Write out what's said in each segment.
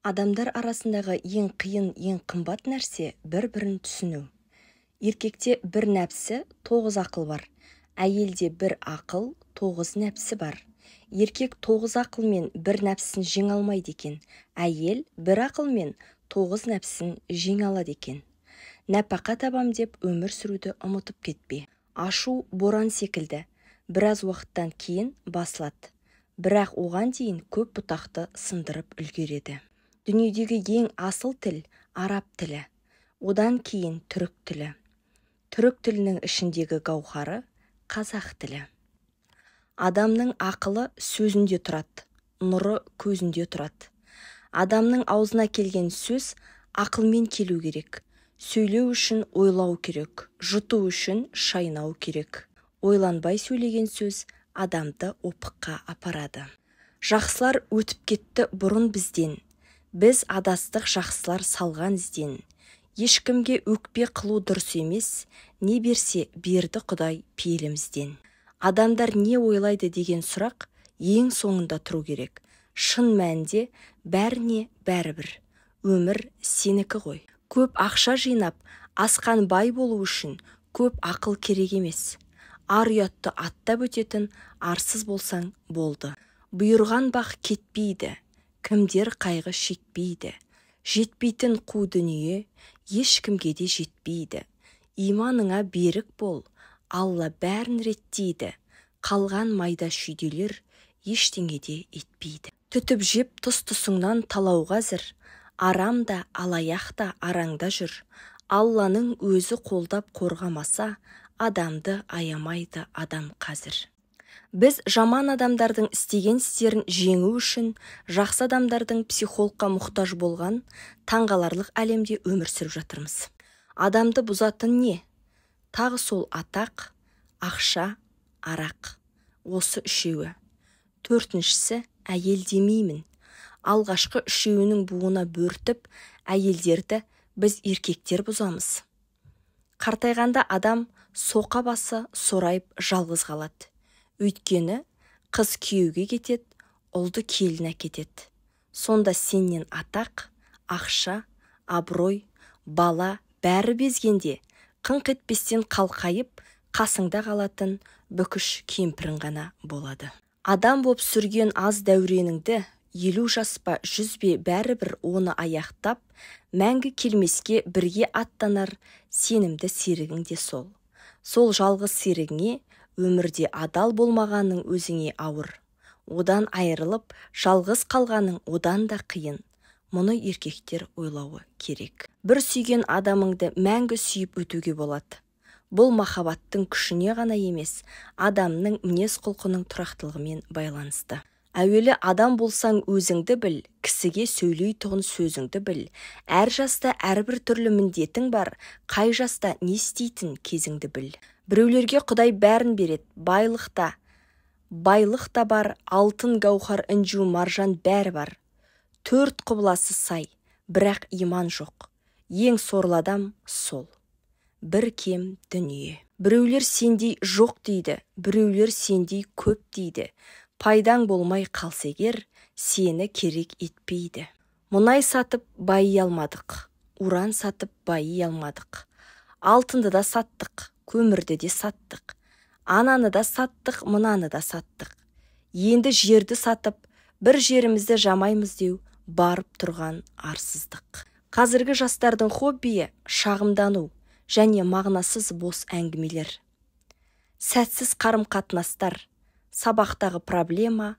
Адамдар арасындағы ең қиын, ең қымбат нәрсе бір-бірін түсіну. Еркекте бір нәпсі, 9 ақыл бар. Әйелде бір ақыл, 9 нәпсі бар. Еркек 9 ақылмен бір нәпсісін жеңе алмайды екен. Әйел бір ақылмен 9 нәпсісін жеңе алады екен. Нәпақа табам деп өмір сүруді ұмытып кетпе. Ашу боран секілді. Біраз уақыттан кейін басылады. Бірақ оған дейін көп бұтақты сындырып үлгереді. Дүниедегі ең асыл тіл араб тілі. Одан кейін түрік тілі. Түрік тілінің ішіндегі гауһары қазақ тілі. Адамның ақылы сөзінде тұрады, нұры көзінде тұрады. Адамның аузына келген сөз ақылмен келу керек. Сөйлеу үшін ойлау керек, жұту үшін шайнау керек. Ойланбай сөйлеген сөз адамды опыққа апарады. Жақсылар өтіп кетті бұрын бізден. Біз адастық жақсылар салған ізден. Ешкімге өкпе қылу дұрыс емес, не берсе берді Құдай пейілімізден. Адамдар не ойлайды деген сұрақ ең соңында тұру керек. Шын мәнінде бәріне бәрібір. Өмір сенікі ғой. Көп ақша жинап, асқан бай болу үшін көп ақыл керек емес. Ар ұятты аттап өтетін арсыз болсаң болды. Бұйырған бақ кетпейді, кімдер қайғы шекпейді. Жетпейтін қу дүние ешкімге де жетпейді. Иманыңа берік бол, Алла бәрін реттейді. Қалған майда шүйделер ештеңеде етпейді. Түтіп жеп тұс-тұсыңнан талауға зір. Арам да, алаяқ та араңда жүр. Алланың өзі қолдап қорғамаса, адамды аямайды адам қазір. Біз жаман адамдардың істеген істерін жеңу үшін жақсы адамдардың психологқа мұқтаж болған таңғаларлық әлемде өмір сүріп жатырмыз. Адамды бұзатын не? Тағы сол атақ, ақша, арақ. Осы үшеуі. Төртіншісі әйел демеймін. Алғашқы үшеуінің буына бөртіп, әйелдерді біз еркектер бұзамыз. Қартайғанда адам соқа басы сорайып жалғыз қалады. Өйткені қыз күйеуге кетеді, ұлды келін әкетеді. Сонда сенен атақ, ақша, абырой, бала бәрі безгенде, қыңқ етпестен қалқайып, қасыңда қалатын бүкіш кемпірің ғана болады. Адам боп сүрген аз дәуреніңді 50 жаспа 100 бе бәрібір оны аяқтап, мәңгі келмеске бірге аттанар сенімді серігің де сол. Сол жалғыз серігіңе өмірде адал болмағаның өзіңе ауыр. Одан айырылып, жалғыз қалғаның одан да қиын. Мұны еркектер ойлауы керек. Бір сүйген адамыңды мәңгі сүйіп өтуге болады. Бұл махаббаттың күшіне ғана емес, адамның мінез құлқының тұрақтылығымен байланысты. Әуелі адам болсаң өзіңді біл, кісіге сөйлейтұғын сөзіңді біл. Әр жаста әрбір түрлі міндетің бар, қай жаста не істейтін кезіңді біл. Біреулерге Құдай бәрін береді, байлық та бар, алтын, гауһар, інжу, маржан бәрі бар. 4 құбыласы сай, бірақ иман жоқ. Ең сорлы адам сол. Бір кем дүние. Біреулер сендей жоқ дейді, біреулер сендей көп дейді. Пайдаң болмай қалса егер, сені керек етпейді. Мұнай сатып байи алмадық, уран сатып байи алмадық. Алтынды да саттық, көмірді де саттық. Ананы да саттық, мынаны да саттық. Енді жерді сатып, бір жерімізді жамаймыз деу барып тұрған арсыздық. Қазіргі жастардың хоббиі шағымдану және мағынасыз бос әңгімелер. Сәтсіз қарым-қатынастар. Сабақтағы проблема,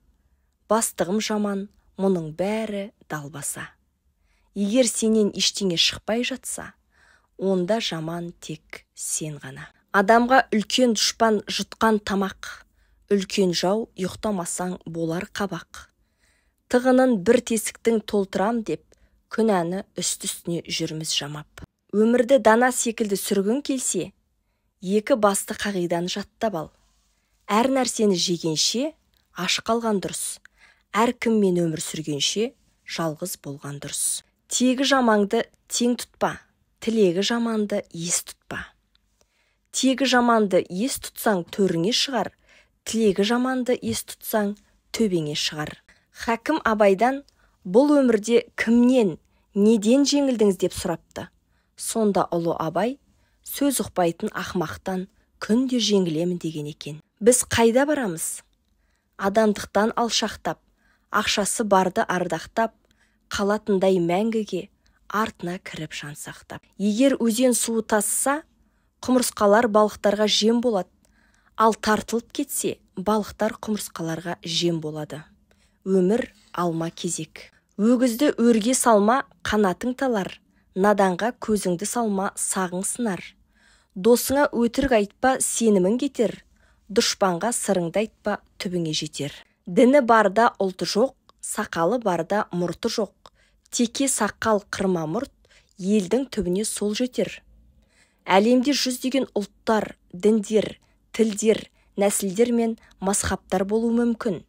бастығым жаман, мұның бәрі далбаса. Егер сенен ештеңе шықпай жатса, онда жаман тек сен ғана. Адамға үлкен дұшпан жұтқан тамақ, үлкен жау ұйықтамасаң болар қабақ. Тығынын бір тесіктің толтырам деп, күнәні үсті-үстіне жүрміз жамап. Өмірді дана секілді сүргін келсе, 2 басты қағиданы жаттап ал. Әр нәрсені жегенше, аш қалған дұрыс. Әр кіммен өмір сүргенше, жалғыз болған дұрыс. Тегі жаманды тең тұтпа, тілегі жаманды ес тұтпа. Тегі жаманды ес тұтсаң төріңе шығар, тілегі жаманды ес тұтсаң төбеңе шығар. Хакім Абайдан бұл өмірде кімнен, неден жеңілдіңіз деп сұрапты. Сонда ұлы Абай, сөз ұқпайтын ақмақтан күнде жеңілемін деген екен. Біз қайда барамыз? Адамдықтан алшақтап, ақшасы барды ардақтап, қалатындай мәңгіге артына кіріп жансақтап. Егер өзен суы тасыса, құмырсқалар балықтарға жем болады, ал тартылып кетсе, балықтар құмырсқаларға жем болады. Өмір алма кезек. Өгізді өрге салма, қанатың талар, наданға көзіңді салма, сағың сынар. Досыңа өтірік айтпа, сенімің кетер, дұшпанға сырыңды айтпа, түбіңе жетер. Діні барда ұлты жоқ, сақалы барда мұрты жоқ. Теке сақал қырма мұрт, елдің түбіне сол жетер. Әлемде жүздеген ұлттар, діндер, тілдер, нәсілдер мен мазхабтар болуы мүмкін.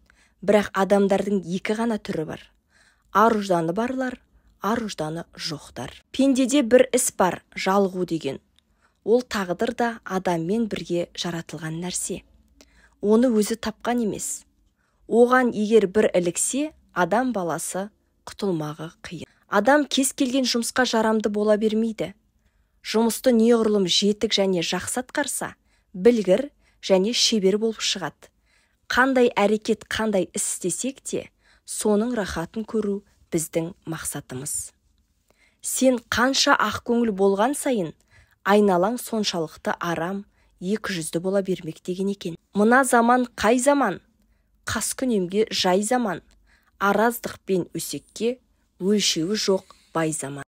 Бірақ адамдардың екі ғана түрі бар. Ар-ұжданы барлар, ар-ұжданы жоқтар. Пендеде бір іс бар, жалығу деген. Ол тағдыр да адаммен бірге жаратылған нәрсе. Оны өзі тапқан емес. Оған егер бір іліксе, адам баласы құтылмағы қиын. Адам кез келген жұмысқа жарамды бола бермейді. Жұмысты неғұрлым жетік және жақсы атқарса, білгір және шебер болып шығады. Қандай әрекет, қандай іс істесек те, соның рахатын көру біздің мақсатымыз. Сен қанша ақ көңіл болған сайын, айналаң соншалықты арам, екі жүзді бола бермек деген екен. Мына заман қай заман? Қаскүнемге жай заман. Араздық пен өсекке өлшеуі жоқ бай заман.